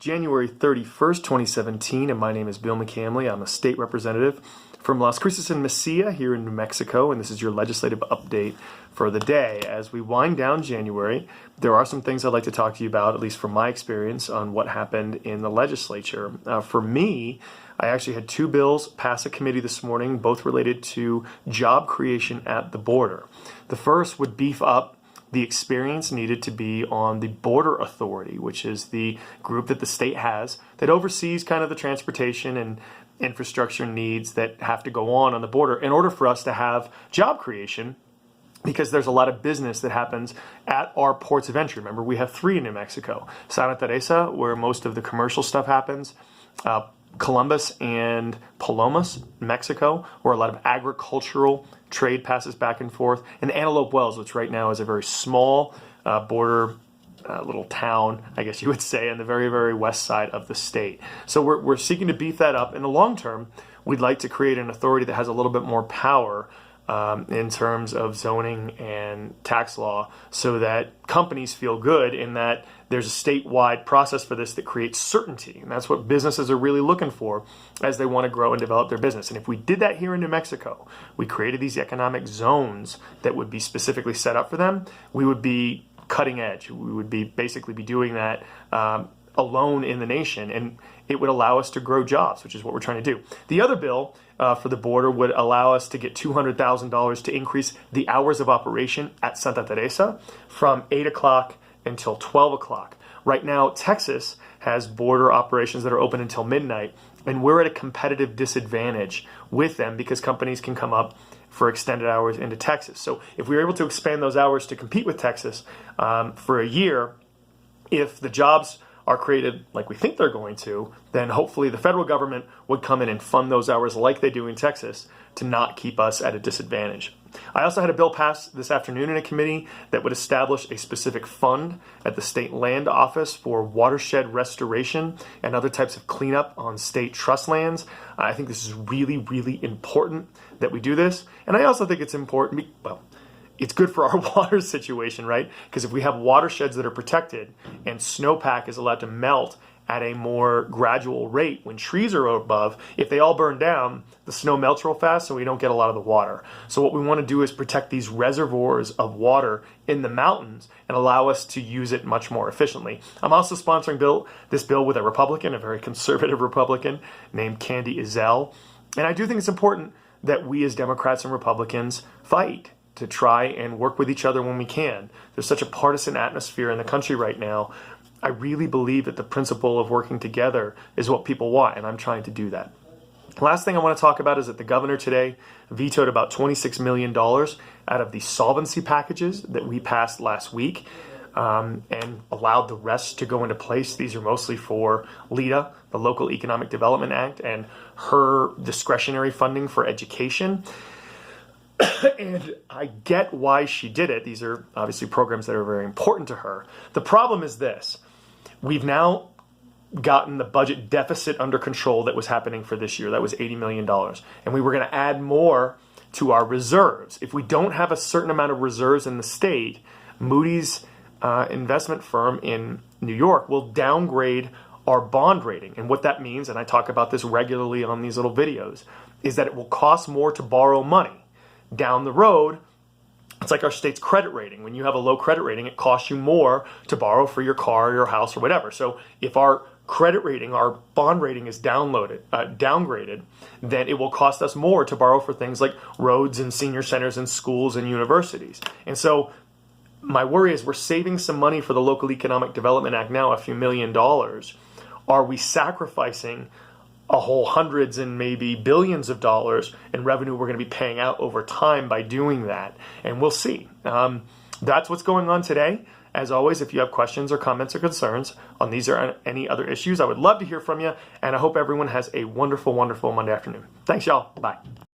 January 31st, 2017, and my name is Bill McCamley. I'm a state representative from Las Cruces and Mesilla here in New Mexico, and this is your legislative update for the day. As we wind down January, there are some things I'd like to talk to you about, at least from my experience, on what happened in the legislature. For me, I actually had two bills pass a committee this morning, both related to job creation at the border. The first would beef up the experience needed to be on the Border Authority, which is the group that the state has that oversees kind of the transportation and infrastructure needs that have to go on the border in order for us to have job creation, because there's a lot of business that happens at our ports of entry. Remember, we have three in New Mexico. Santa Teresa, where most of the commercial stuff happens, Columbus and Palomas, Mexico, where a lot of agricultural trade passes back and forth, and Antelope Wells, which right now is a very small border little town, I guess you would say, on the very, very west side of the state. So we're seeking to beef that up. In the long term, we'd like to create an authority that has a little bit more power in terms of zoning and tax law, so that companies feel good in that there's a statewide process for this that creates certainty. And that's what businesses are really looking for as they want to grow and develop their business. And if we did that here in New Mexico, we created these economic zones that would be specifically set up for them, we would be cutting edge. We would be basically be doing that alone in the nation, and it would allow us to grow jobs, which is what we're trying to do. The other bill for the border would allow us to get $200,000 to increase the hours of operation at Santa Teresa from 8 o'clock until 12 o'clock. Right now, Texas has border operations that are open until midnight, and we're at a competitive disadvantage with them because companies can come up for extended hours into Texas. So if we were able to expand those hours to compete with Texas for a year, if the jobs are created like we think they're going to, then hopefully the federal government would come in and fund those hours like they do in Texas to not keep us at a disadvantage. I also had a bill passed this afternoon in a committee that would establish a specific fund at the state land office for watershed restoration and other types of cleanup on state trust lands. I think this is really, really important that we do this. And I also think it's important, well, it's good for our water situation, right? Because if we have watersheds that are protected and snowpack is allowed to melt at a more gradual rate when trees are above, if they all burn down, the snow melts real fast and we don't get a lot of the water. So what we want to do is protect these reservoirs of water in the mountains and allow us to use it much more efficiently. I'm also sponsoring this bill with a Republican, a very conservative Republican named Candy Ezell. And I do think it's important that we as Democrats and Republicans fight to try and work with each other when we can. There's such a partisan atmosphere in the country right now. I really believe that the principle of working together is what people want, and I'm trying to do that. Last thing I want to talk about is that the governor today vetoed about $26 million out of the solvency packages that we passed last week and allowed the rest to go into place. These are mostly for LEDA, the Local Economic Development Act, and her discretionary funding for education. And I get why she did it. These are obviously programs that are very important to her. The problem is this. We've now gotten the budget deficit under control that was happening for this year. That was $80 million. And we were going to add more to our reserves. If we don't have a certain amount of reserves in the state, Moody's investment firm in New York will downgrade our bond rating. And what that means, and I talk about this regularly on these little videos, is that it will cost more to borrow money. Down the road, it's like our state's credit rating. When you have a low credit rating, it costs you more to borrow for your car, or your house, or whatever. So if our credit rating, our bond rating is downgraded, then it will cost us more to borrow for things like roads and senior centers and schools and universities. And so my worry is we're saving some money for the Local Economic Development Act now, a few $1 million. Are we sacrificing a whole hundreds and maybe billions of dollars in revenue we're going to be paying out over time by doing that? And we'll see. That's what's going on today. As always, if you have questions or comments or concerns on these or any other issues, I would love to hear from you. And I hope everyone has a wonderful, wonderful Monday afternoon. Thanks, y'all. Bye.